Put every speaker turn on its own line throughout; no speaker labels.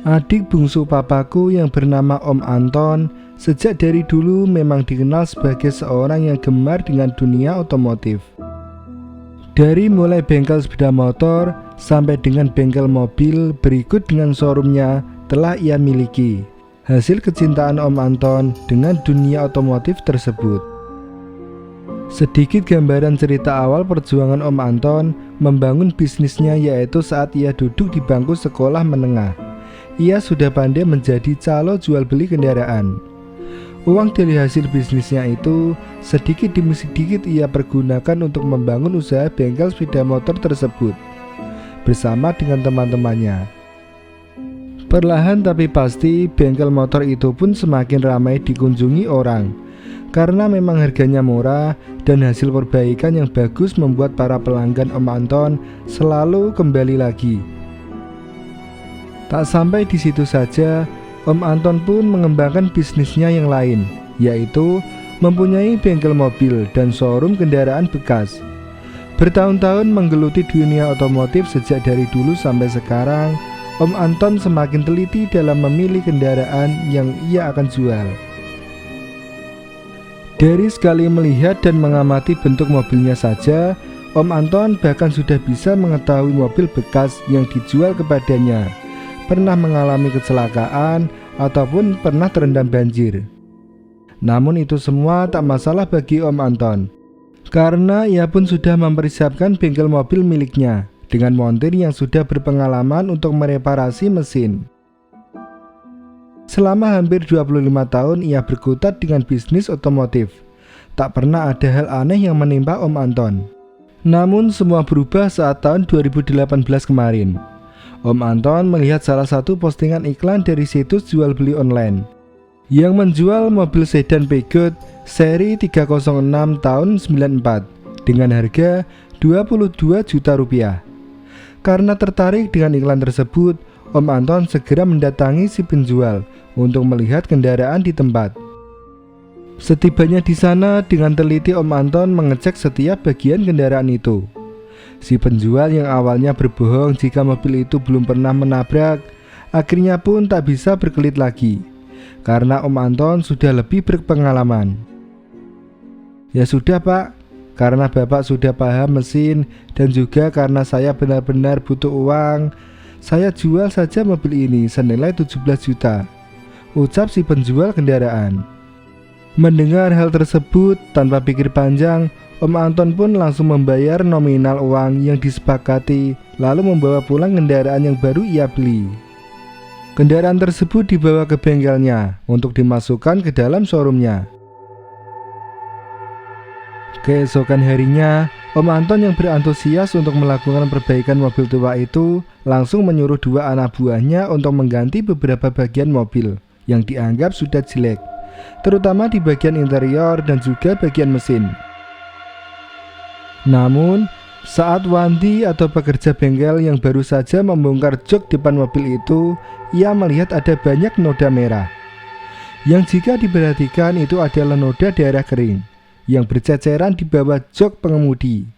Adik bungsu papaku yang bernama Om Anton sejak dari dulu memang dikenal sebagai seorang yang gemar dengan dunia otomotif. Dari mulai bengkel sepeda motor sampai dengan bengkel mobil berikut dengan showroomnya telah ia miliki. Hasil kecintaan Om Anton dengan dunia otomotif tersebut. Sedikit gambaran cerita awal perjuangan Om Anton membangun bisnisnya, yaitu saat ia duduk di bangku sekolah menengah. Ia sudah pandai menjadi calo jual beli kendaraan. Uang dari hasil bisnisnya itu sedikit demi sedikit ia pergunakan untuk membangun usaha bengkel sepeda motor tersebut bersama dengan teman-temannya. Perlahan tapi pasti bengkel motor itu pun semakin ramai dikunjungi orang, karena memang harganya murah dan hasil perbaikan yang bagus membuat para pelanggan Om Anton selalu kembali lagi. Tak sampai di situ saja, Om Anton pun mengembangkan bisnisnya yang lain, yaitu mempunyai bengkel mobil dan showroom kendaraan bekas. Bertahun-tahun menggeluti dunia otomotif sejak dari dulu sampai sekarang, Om Anton semakin teliti dalam memilih kendaraan yang ia akan jual. Dari sekali melihat dan mengamati bentuk mobilnya saja, Om Anton bahkan sudah bisa mengetahui mobil bekas yang dijual kepadanya pernah mengalami kecelakaan ataupun pernah terendam banjir. Namun itu semua tak masalah bagi Om Anton, karena ia pun sudah mempersiapkan bengkel mobil miliknya dengan montir yang sudah berpengalaman untuk mereparasi mesin. Selama hampir 25 tahun ia berkutat dengan bisnis otomotif. Tak pernah ada hal aneh yang menimpa Om Anton. Namun semua berubah saat tahun 2018 kemarin. Om Anton melihat salah satu postingan iklan dari situs jual beli online yang menjual mobil sedan Peugeot seri 306 tahun 94 dengan harga 22 juta rupiah. Karena tertarik dengan iklan tersebut, Om Anton segera mendatangi si penjual untuk melihat kendaraan di tempat. Setibanya di sana, dengan teliti Om Anton mengecek setiap bagian kendaraan itu. Si penjual yang awalnya berbohong jika mobil itu belum pernah menabrak, akhirnya pun tak bisa berkelit lagi, karena Om Anton sudah lebih berpengalaman. Ya sudah Pak, karena Bapak sudah paham mesin dan juga karena saya benar-benar butuh uang, saya jual saja mobil ini senilai 17 juta, ucap si penjual kendaraan. Mendengar hal tersebut, tanpa pikir panjang, Om Anton pun langsung membayar nominal uang yang disepakati, lalu membawa pulang kendaraan yang baru ia beli. Kendaraan tersebut dibawa ke bengkelnya untuk dimasukkan ke dalam showroomnya. Keesokan harinya, Om Anton yang berantusias untuk melakukan perbaikan mobil tua itu langsung menyuruh dua anak buahnya untuk mengganti beberapa bagian mobil yang dianggap sudah jelek, terutama di bagian interior dan juga bagian mesin. Namun, saat Wandi atau pekerja bengkel yang baru saja membongkar jok depan mobil itu, ia melihat ada banyak noda merah, yang jika diperhatikan itu adalah noda darah kering yang berceceran di bawah jok pengemudi.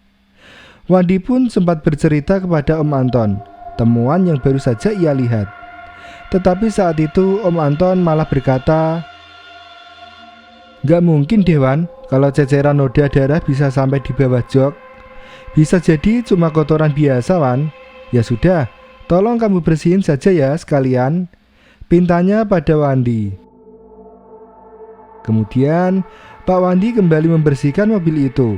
Wandi pun sempat bercerita kepada Om Anton temuan yang baru saja ia lihat. Tetapi saat itu Om Anton malah berkata, "Gak mungkin Dewan, kalau ceceran noda darah bisa sampai di bawah jok. Bisa jadi cuma kotoran biasa Wan. Ya sudah, tolong kamu bersihin saja ya sekalian," pintanya pada Wandi. Kemudian Pak Wandi kembali membersihkan mobil itu.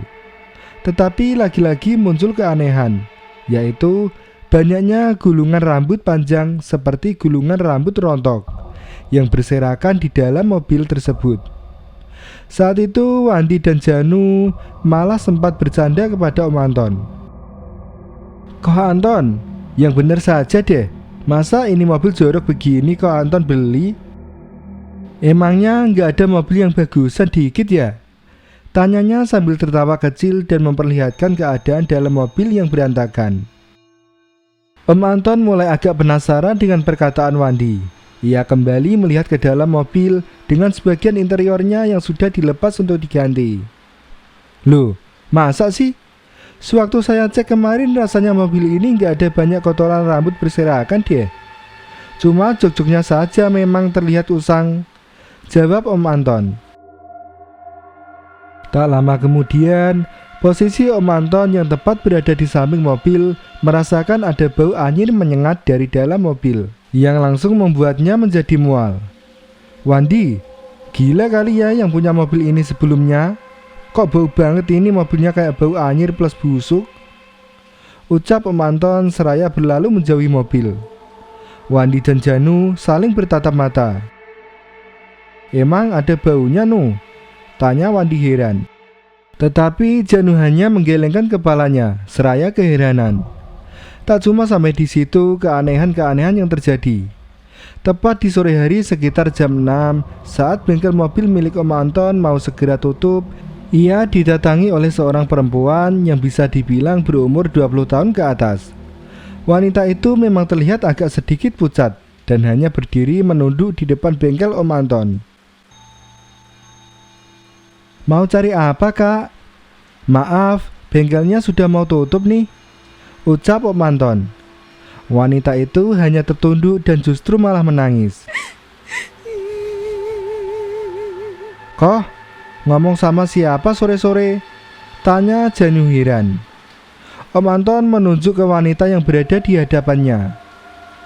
Tetapi lagi-lagi muncul keanehan, yaitu banyaknya gulungan rambut panjang seperti gulungan rambut rontok yang berserakan di dalam mobil tersebut. Saat itu Wandi dan Janu malah sempat bercanda kepada Om Anton. "Kok Anton, yang bener saja deh, masa ini mobil jorok begini kok Anton beli? Emangnya nggak ada mobil yang bagusan dikit ya?" tanyanya sambil tertawa kecil dan memperlihatkan keadaan dalam mobil yang berantakan. Om Anton mulai agak penasaran dengan perkataan Wandi. Ia kembali melihat ke dalam mobil dengan sebagian interiornya yang sudah dilepas untuk diganti. "Loh, masa sih? Sewaktu saya cek kemarin rasanya mobil ini nggak ada banyak kotoran rambut berserakan deh. Cuma jok-joknya saja memang terlihat usang, jawab Om Anton. Tak lama kemudian, posisi Om Anton yang tepat berada di samping mobil merasakan ada bau anyir menyengat dari dalam mobil yang langsung membuatnya menjadi mual. Wandi, gila kali ya yang punya mobil ini sebelumnya. Kok bau banget ini mobilnya, kayak bau anyir plus busuk, ucap Om Anton seraya berlalu menjauhi mobil. Wandi dan Janu saling bertatap mata. Emang ada baunya nu? Tanya Wandi heran. Tetapi Janu hanya menggelengkan kepalanya seraya keheranan. Tak cuma sampai di situ keanehan-keanehan yang terjadi. Tepat di sore hari sekitar jam 6, saat bengkel mobil milik Om Anton mau segera tutup, ia didatangi oleh seorang perempuan yang bisa dibilang berumur 20 tahun ke atas. Wanita itu memang terlihat agak sedikit pucat dan hanya berdiri menunduk di depan bengkel Om Anton. Mau cari apa, Kak? Maaf, bengkelnya sudah mau tutup nih, ucap Om Anton. Wanita itu hanya tertunduk dan justru malah menangis. Kok? Ngomong sama siapa sore-sore? Tanya Janu heran. Om Anton menunjuk ke wanita yang berada di hadapannya.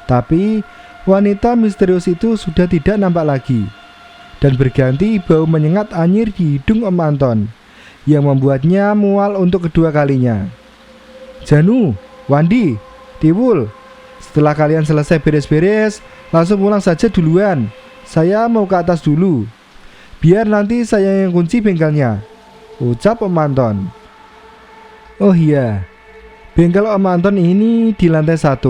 Tapi wanita misterius itu sudah tidak nampak lagi, dan berganti bau menyengat anyir di hidung Om Anton yang membuatnya mual untuk kedua kalinya. Janu, Wandi, Tiwul, setelah kalian selesai beres-beres, langsung pulang saja duluan. Saya mau ke atas dulu, biar nanti saya yang kunci bengkelnya, ucap Om Anton. Oh iya, bengkel Om Anton ini di lantai 1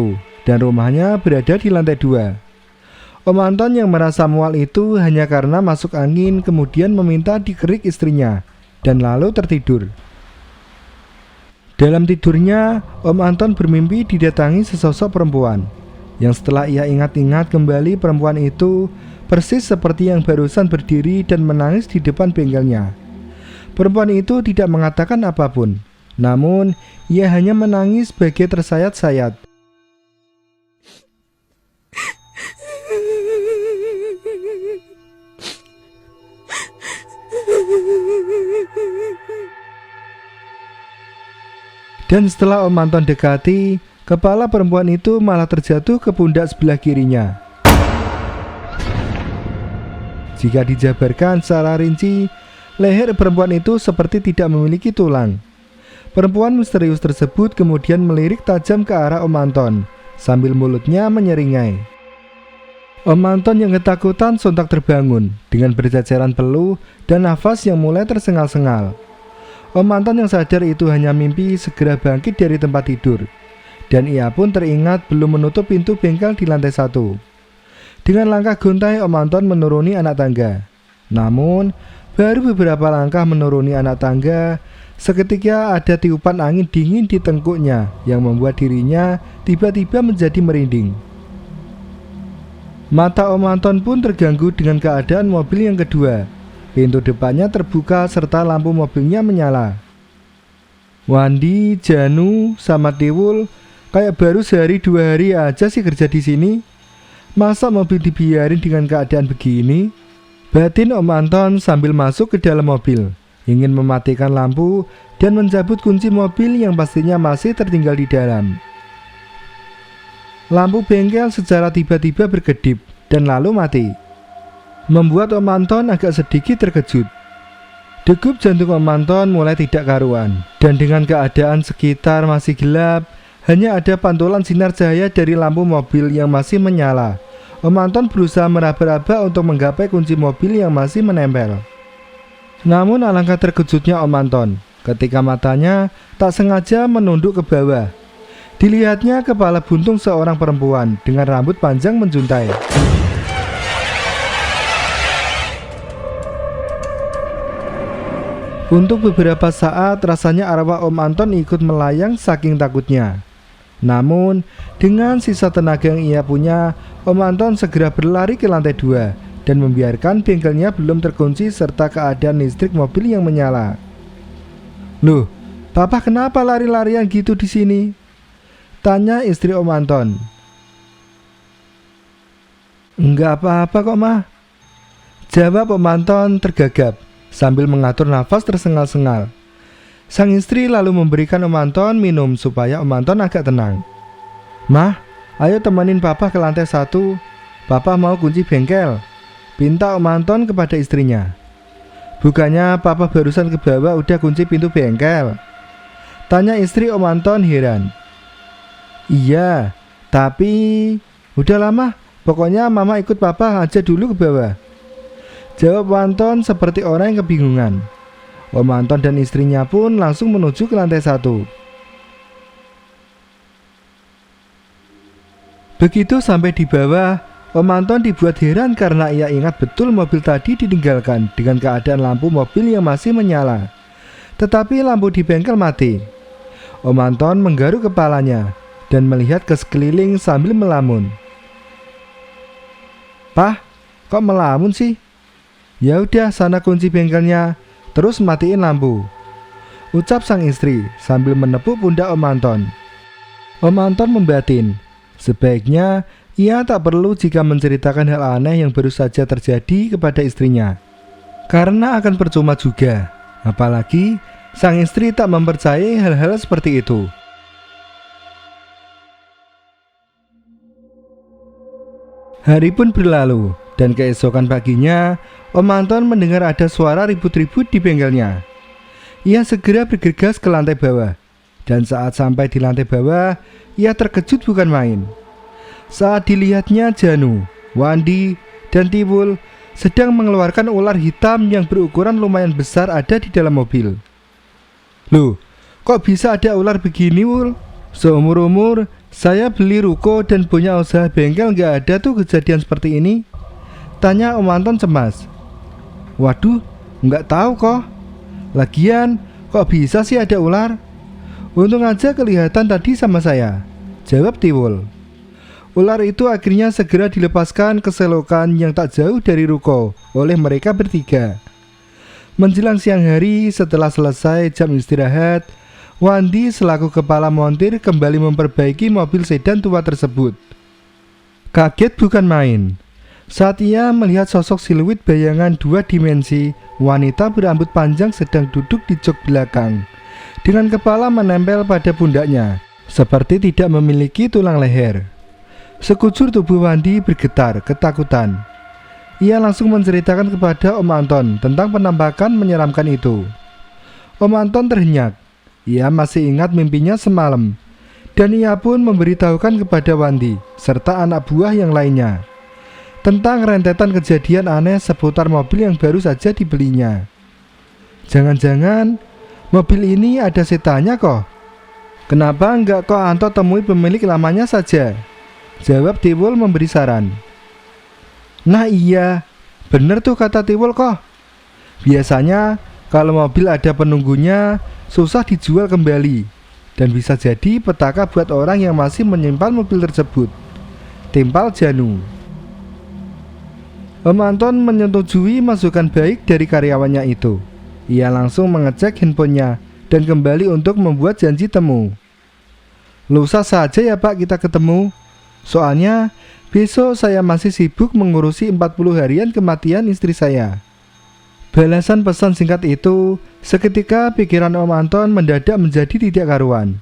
dan rumahnya berada di lantai 2. Om Anton yang merasa mual itu hanya karena masuk angin kemudian meminta dikerik istrinya dan lalu tertidur. Dalam tidurnya, Om Anton bermimpi didatangi sesosok perempuan yang setelah ia ingat-ingat kembali, perempuan itu persis seperti yang barusan berdiri dan menangis di depan bengkelnya. Perempuan itu tidak mengatakan apapun, namun ia hanya menangis bagai tersayat-sayat. Dan setelah Om Anton dekati, kepala perempuan itu malah terjatuh ke pundak sebelah kirinya. Jika dijabarkan secara rinci, leher perempuan itu seperti tidak memiliki tulang. Perempuan misterius tersebut kemudian melirik tajam ke arah Om Anton sambil mulutnya menyeringai. Om Anton yang ketakutan sontak terbangun dengan berceceran peluh dan nafas yang mulai tersengal-sengal. Om Anton yang sadar itu hanya mimpi segera bangkit dari tempat tidur, dan ia pun teringat belum menutup pintu bengkel di lantai 1. Dengan langkah gontai Om Anton menuruni anak tangga. Namun baru beberapa langkah menuruni anak tangga, seketika ada tiupan angin dingin di tengkuknya yang membuat dirinya tiba-tiba menjadi merinding. Mata Om Anton pun terganggu dengan keadaan mobil yang kedua. Pintu depannya terbuka serta lampu mobilnya menyala. Wandi, Janu, sama Tiwul kayak baru sehari 2 hari aja sih kerja di sini. Masa mobil dibiarin dengan keadaan begini? Batin Om Anton sambil masuk ke dalam mobil, ingin mematikan lampu dan mencabut kunci mobil yang pastinya masih tertinggal di dalam. Lampu bengkel secara tiba-tiba berkedip dan lalu mati, membuat Om Anton agak sedikit terkejut. Degup jantung Om Anton mulai tidak karuan, dan dengan keadaan sekitar masih gelap, hanya ada pantulan sinar cahaya dari lampu mobil yang masih menyala. Om Anton berusaha meraba-raba untuk menggapai kunci mobil yang masih menempel. Namun alangkah terkejutnya Om Anton ketika matanya tak sengaja menunduk ke bawah. Dilihatnya kepala buntung seorang perempuan dengan rambut panjang menjuntai. Untuk beberapa saat rasanya arwah Om Anton ikut melayang saking takutnya. Namun dengan sisa tenaga yang ia punya, Om Anton segera berlari ke lantai 2 dan membiarkan bengkelnya belum terkunci serta keadaan listrik mobil yang menyala. Loh, Papa kenapa lari-larian gitu di sini? Tanya istri Om Anton. Enggak apa-apa kok, Mah. Jawab Om Anton tergagap sambil mengatur nafas tersengal-sengal. Sang istri lalu memberikan Om Anton minum supaya Om Anton agak tenang. Mah, ayo temenin Papa ke lantai 1. Papa mau kunci bengkel, pinta Om Anton kepada istrinya. Bukannya Papa barusan ke bawah udah kunci pintu bengkel? Tanya istri Om Anton heran. Iya, tapi udah lama. Pokoknya Mama ikut Papa aja dulu ke bawah. Jawab Om Anton seperti orang yang kebingungan. Om Anton dan istrinya pun langsung menuju ke lantai 1. Begitu sampai di bawah, Om Anton dibuat heran karena ia ingat betul mobil tadi ditinggalkan dengan keadaan lampu mobil yang masih menyala. Tetapi lampu di bengkel mati. Om Anton menggaruk kepalanya dan melihat ke sekeliling sambil melamun. Pah, kok melamun sih? Ya udah, sana kunci bengkelnya, terus matiin lampu, ucap sang istri sambil menepuk pundak Om Anton. Om Anton membatin, sebaiknya ia tak perlu jika menceritakan hal aneh yang baru saja terjadi kepada istrinya, karena akan percuma juga, apalagi sang istri tak mempercayai hal-hal seperti itu. Hari pun berlalu, dan keesokan paginya Om Anton mendengar ada suara ribut-ribut di bengkelnya. Ia segera bergegas ke lantai bawah, dan saat sampai di lantai bawah, ia terkejut bukan main. Saat dilihatnya Janu, Wandi, dan Tiwul sedang mengeluarkan ular hitam yang berukuran lumayan besar ada di dalam mobil. Loh, kok bisa ada ular begini, Wul? Seumur-umur saya beli ruko dan punya usaha bengkel gak ada tuh kejadian seperti ini, tanya Om Anton cemas. Waduh, nggak tahu kok. Lagian, kok bisa sih ada ular? Untung aja kelihatan tadi sama saya, jawab Tiwul. Ular itu akhirnya segera dilepaskan ke selokan yang tak jauh dari ruko oleh mereka bertiga. Menjelang siang hari setelah selesai jam istirahat, Wandi selaku kepala montir kembali memperbaiki mobil sedan tua tersebut. Kaget bukan main saat ia melihat sosok siluet bayangan 2 dimensi wanita berambut panjang sedang duduk di jok belakang dengan kepala menempel pada pundaknya seperti tidak memiliki tulang leher. Sekujur tubuh Wandi bergetar ketakutan. Ia langsung menceritakan kepada Om Anton tentang penampakan menyeramkan itu. Om Anton terhenyak. Ia masih ingat mimpinya semalam, dan ia pun memberitahukan kepada Wandi serta anak buah yang lainnya tentang rentetan kejadian aneh seputar mobil yang baru saja dibelinya. Jangan-jangan mobil ini ada setannya kok? Kenapa enggak kok Anto temui pemilik lamanya saja? Jawab Tiwul memberi saran. Nah iya, bener tuh kata Tiwul kok. Biasanya kalau mobil ada penunggunya susah dijual kembali, dan bisa jadi petaka buat orang yang masih menyimpan mobil tersebut, timpal Janu. Om Anton menyetujui masukan baik dari karyawannya itu. Ia langsung mengecek handphonenya dan kembali untuk membuat janji temu. Lusa saja ya Pak kita ketemu, soalnya besok saya masih sibuk mengurusi 40 harian kematian istri saya. Balasan pesan singkat itu, seketika pikiran Om Anton mendadak menjadi tidak karuan.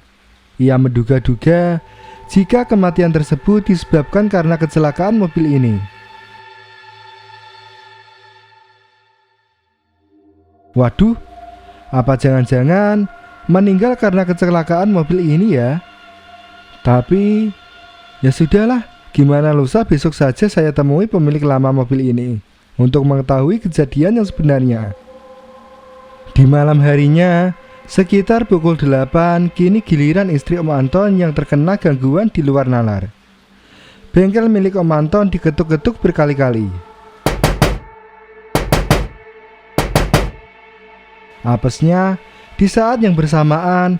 Ia menduga-duga jika kematian tersebut disebabkan karena kecelakaan mobil ini. Waduh, apa jangan-jangan meninggal karena kecelakaan mobil ini ya? Tapi, ya sudahlah, gimana lusa besok saja saya temui pemilik lama mobil ini untuk mengetahui kejadian yang sebenarnya. Di malam harinya, sekitar pukul 8, kini giliran istri Om Anton yang terkena gangguan di luar nalar. Bengkel milik Om Anton diketuk-ketuk berkali-kali. Apesnya, di saat yang bersamaan,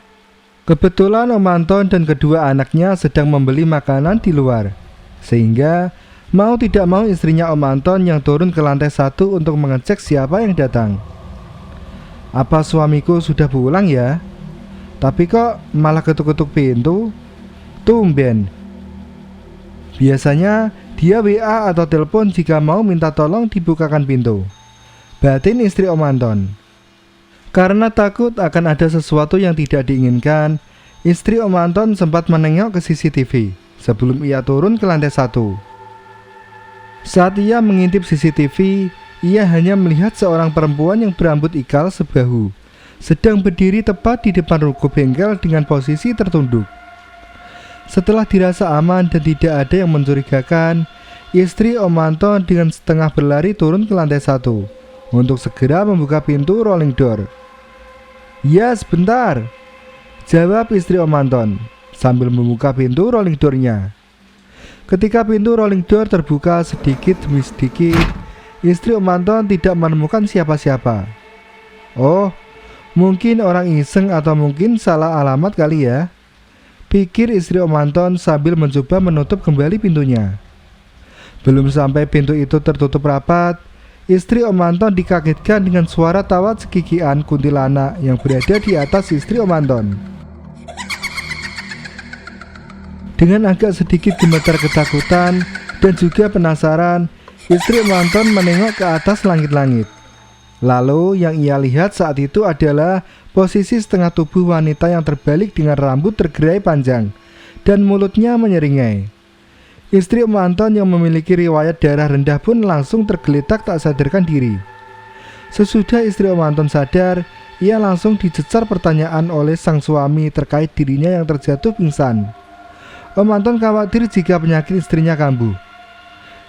kebetulan Om Anton dan kedua anaknya sedang membeli makanan di luar, sehingga mau tidak mau istrinya Om Anton yang turun ke lantai 1 untuk mengecek siapa yang datang. Apa suamiku sudah pulang ya? Tapi kok malah ketuk-ketuk pintu? Tumben. Biasanya Dia WA atau telepon jika mau minta tolong dibukakan pintu. Batin istri Om Anton. Karena takut akan ada sesuatu yang tidak diinginkan, istri Om Anton sempat menengok ke CCTV sebelum ia turun ke lantai 1. Saat ia mengintip CCTV, ia hanya melihat seorang perempuan yang berambut ikal sebahu sedang berdiri tepat di depan ruko bengkel dengan posisi tertunduk. Setelah dirasa aman dan tidak ada yang mencurigakan, istri Om Anton dengan setengah berlari turun ke lantai 1 untuk segera membuka pintu rolling door. "Ya, sebentar," jawab istri Om Anton sambil membuka pintu rolling door-nya. Ketika pintu rolling door terbuka sedikit demi sedikit, istri Om Anton tidak menemukan siapa-siapa. "Oh, mungkin orang iseng atau mungkin salah alamat kali ya," pikir istri Om Anton sambil mencoba menutup kembali pintunya. Belum sampai pintu itu tertutup rapat, istri Om Anton dikagetkan dengan suara tawa cekikian kuntilanak yang berada di atas istri Om Anton. Dengan agak sedikit gemetar ketakutan dan juga penasaran, istri Om Anton menengok ke atas langit-langit. Lalu yang ia lihat saat itu adalah posisi setengah tubuh wanita yang terbalik dengan rambut tergerai panjang dan mulutnya menyeringai. Istri Om Anton yang memiliki riwayat darah rendah pun langsung tergeletak tak sadarkan diri. Sesudah istri Om Anton sadar, ia langsung dicecar pertanyaan oleh sang suami terkait dirinya yang terjatuh pingsan. Om Anton khawatir jika penyakit istrinya kambuh.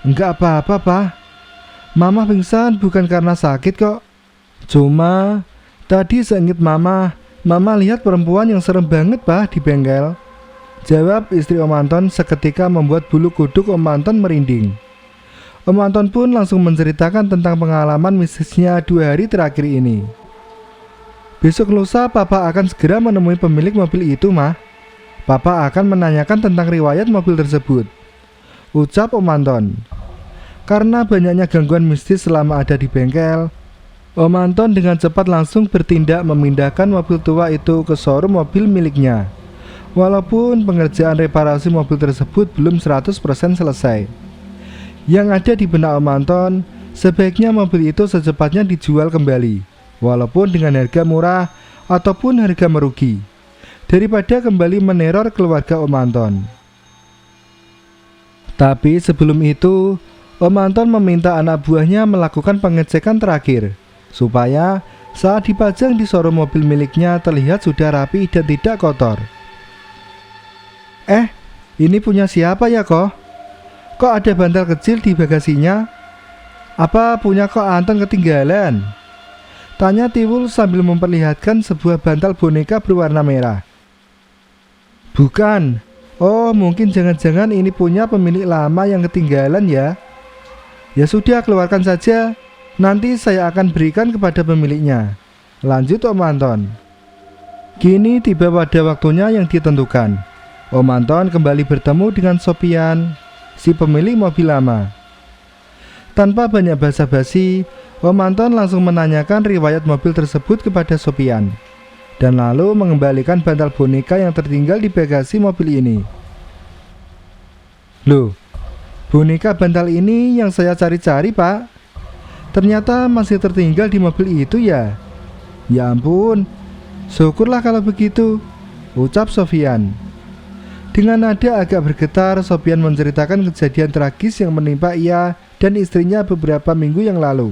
"Enggak apa-apa, Pak. Mama pingsan bukan karena sakit kok. Cuma tadi seinget Mama lihat perempuan yang serem banget, Pak, di bengkel," jawab istri Om Anton seketika membuat bulu kuduk Om Anton merinding. Om Anton pun langsung menceritakan tentang pengalaman mistisnya 2 hari terakhir ini. "Besok lusa Papa akan segera menemui pemilik mobil itu, Mah. Papa akan menanyakan tentang riwayat mobil tersebut," ucap Om Anton. Karena banyaknya gangguan mistis selama ada di bengkel, Om Anton dengan cepat langsung bertindak memindahkan mobil tua itu ke showroom mobil miliknya. Walaupun pengerjaan reparasi mobil tersebut belum 100% selesai. Yang ada di benak Om Anton, sebaiknya mobil itu secepatnya dijual kembali, walaupun dengan harga murah ataupun harga merugi, daripada kembali meneror keluarga Om Anton. Tapi sebelum itu, Om Anton meminta anak buahnya melakukan pengecekan terakhir, supaya saat dipajang di showroom mobil miliknya terlihat sudah rapi dan tidak kotor. Ini punya siapa ya kok? Kok ada bantal kecil di bagasinya? Apa punya kok Anton ketinggalan? Tanya Tiwul sambil memperlihatkan sebuah bantal boneka berwarna merah. "Bukan. Oh, mungkin jangan-jangan ini punya pemilik lama yang ketinggalan ya. Ya sudah, keluarkan saja. Nanti saya akan berikan kepada pemiliknya," lanjut Om Anton. Kini tiba pada waktunya yang ditentukan. Om Anton kembali bertemu dengan Sopian, si pemilik mobil lama. Tanpa banyak basa-basi, Om Anton langsung menanyakan riwayat mobil tersebut kepada Sopian, dan lalu mengembalikan bantal boneka yang tertinggal di bagasi mobil ini. "Loh, boneka bantal ini yang saya cari-cari, Pak. Ternyata masih tertinggal di mobil itu ya? Ya ampun, syukurlah kalau begitu," ucap Sofian. Dengan nada agak bergetar, Sofian menceritakan kejadian tragis yang menimpa ia dan istrinya beberapa minggu yang lalu.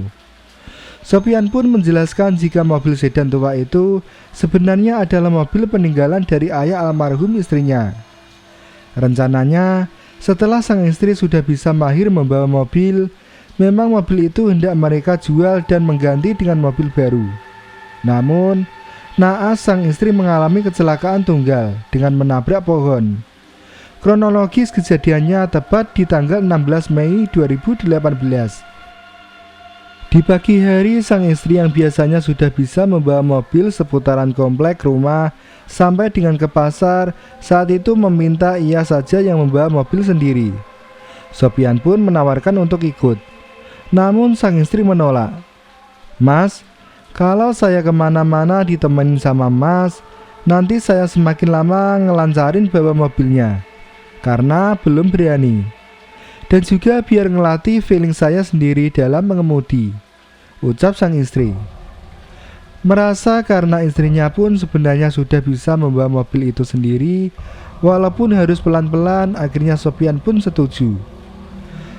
Sofian pun menjelaskan jika mobil sedan tua itu sebenarnya adalah mobil peninggalan dari ayah almarhum istrinya. Rencananya, setelah sang istri sudah bisa mahir membawa mobil, memang mobil itu hendak mereka jual dan mengganti dengan mobil baru. Namun, naas sang istri mengalami kecelakaan tunggal dengan menabrak pohon. Kronologis kejadiannya tepat di tanggal 16 Mei 2018. Di pagi hari, sang istri yang biasanya sudah bisa membawa mobil seputaran komplek rumah sampai dengan ke pasar, saat itu meminta ia saja yang membawa mobil sendiri. Sopian pun menawarkan untuk ikut. Namun sang istri menolak. "Mas, kalau saya kemana-mana ditemenin sama Mas, nanti saya semakin lama ngelancarin bawa mobilnya, karena belum berani. Dan juga biar ngelatih feeling saya sendiri dalam mengemudi, ucap sang istri. Merasa karena istrinya pun sebenarnya sudah bisa membawa mobil itu sendiri, walaupun harus pelan-pelan, akhirnya Sofyan pun setuju.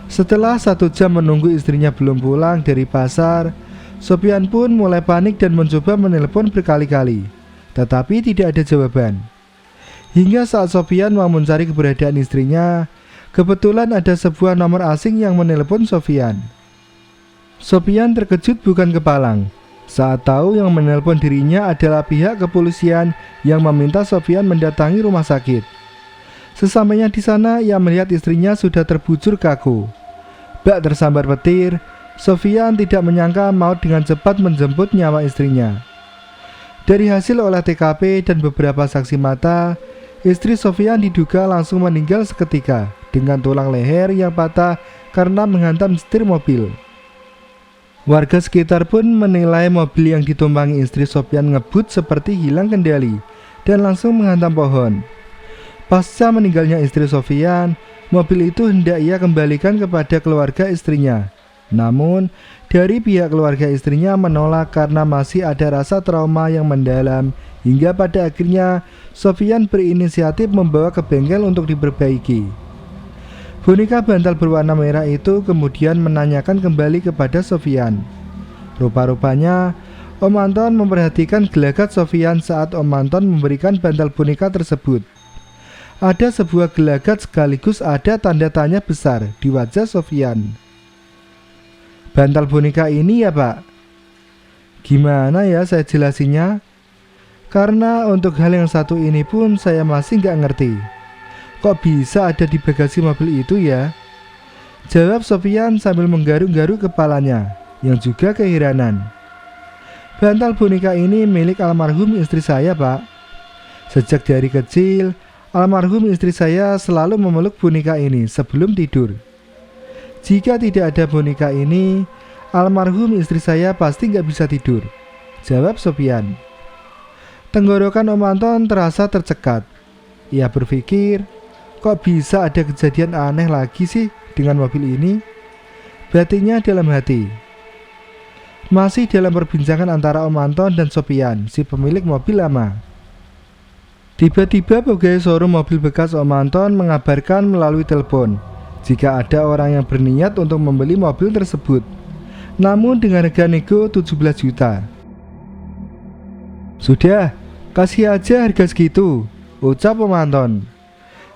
Setelah 1 jam menunggu istrinya belum pulang dari pasar, Sofyan pun mulai panik dan mencoba menelpon berkali-kali, tetapi tidak ada jawaban. Hingga saat Sofyan mau mencari keberadaan istrinya, kebetulan ada sebuah nomor asing yang menelpon Sofyan. Sofyan terkejut bukan kepalang saat tahu yang menelpon dirinya adalah pihak kepolisian yang meminta Sofyan mendatangi rumah sakit. Sesampainya di sana, ia melihat istrinya sudah terbujur kaku. Bak tersambar petir, Sofyan tidak menyangka maut dengan cepat menjemput nyawa istrinya. Dari hasil olah TKP dan beberapa saksi mata, istri Sofyan diduga langsung meninggal seketika dengan tulang leher yang patah karena menghantam setir mobil. Warga sekitar pun menilai mobil yang ditumpangi istri Sofyan ngebut seperti hilang kendali dan langsung menghantam pohon. Pasca meninggalnya istri Sofyan, mobil itu hendak ia kembalikan kepada keluarga istrinya. Namun, dari pihak keluarga istrinya menolak karena masih ada rasa trauma yang mendalam, hingga pada akhirnya Sofyan berinisiatif membawa ke bengkel untuk diperbaiki. Boneka bantal berwarna merah itu kemudian menanyakan kembali kepada Sofyan. Rupa-rupanya, Om Anton memperhatikan gelagat Sofyan saat Om Anton memberikan bantal boneka tersebut. Ada sebuah gelagat sekaligus ada tanda tanya besar di wajah Sofyan. Bantal boneka ini ya Pak? Gimana ya saya jelasinnya? Karena untuk hal yang satu ini pun saya masih nggak ngerti. Kok bisa ada di bagasi mobil itu ya? Jawab Sofyan sambil menggaruk-garuk kepalanya, yang juga keheranan. Bantal boneka ini milik almarhum istri saya Pak. Sejak dari kecil, almarhum istri saya selalu memeluk boneka ini sebelum tidur. Jika tidak ada boneka ini, almarhum istri saya pasti nggak bisa tidur, jawab Sofyan. Tenggorokan Om Anton terasa tercekat. Ia berpikir, kok bisa ada kejadian aneh lagi sih dengan mobil ini? Batinnya dalam hati. Masih dalam perbincangan antara Om Anton dan Sofyan, si pemilik mobil lama. Tiba-tiba pegawai showroom mobil bekas Om Anton mengabarkan melalui telepon jika ada orang yang berniat untuk membeli mobil tersebut, namun dengan harga nego 17 juta. Sudah, kasih aja harga segitu, ucap Om Anton.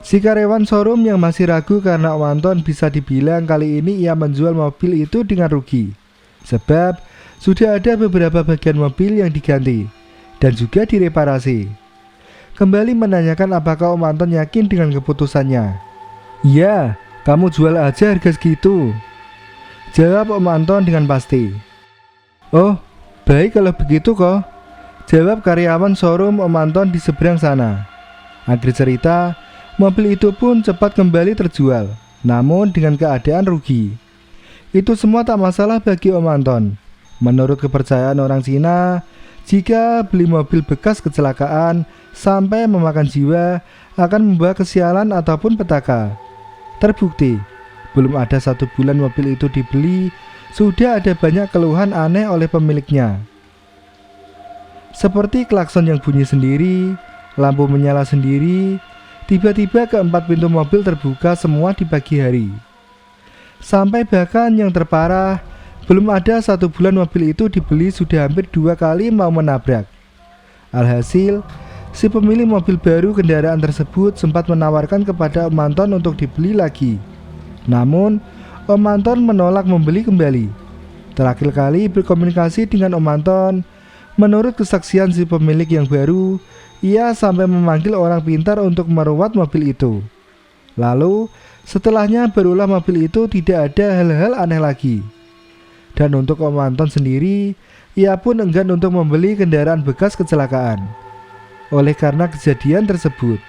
Si karyawan showroom yang masih ragu karena Om Anton bisa dibilang kali ini ia menjual mobil itu dengan rugi, sebab sudah ada beberapa bagian mobil yang diganti dan juga direparasi. Kembali menanyakan apakah Om Anton yakin dengan keputusannya. Ya, kamu jual aja harga segitu, jawab Om Anton dengan pasti. Oh, baik kalau begitu kok, jawab karyawan showroom Om Anton di seberang sana. Akhir cerita, mobil itu pun cepat kembali terjual, namun dengan keadaan rugi. Itu semua tak masalah bagi Om Anton. Menurut kepercayaan orang Cina, jika beli mobil bekas kecelakaan sampai memakan jiwa akan membawa kesialan ataupun petaka. Terbukti, belum ada 1 bulan mobil itu dibeli, sudah ada banyak keluhan aneh oleh pemiliknya. Seperti klakson yang bunyi sendiri, lampu menyala sendiri, tiba-tiba keempat pintu mobil terbuka semua di pagi hari. Sampai bahkan yang terparah, belum ada 1 bulan mobil itu dibeli sudah hampir 2 kali mau menabrak. Alhasil, si pemilik mobil baru kendaraan tersebut sempat menawarkan kepada Om Anton untuk dibeli lagi. Namun, Om Anton menolak membeli kembali. Terakhir kali berkomunikasi dengan Om Anton, menurut kesaksian si pemilik yang baru, ia sampai memanggil orang pintar untuk merawat mobil itu. Lalu, setelahnya barulah mobil itu tidak ada hal-hal aneh lagi. Dan untuk Om Anton sendiri, ia pun enggan untuk membeli kendaraan bekas kecelakaan oleh karena kejadian tersebut.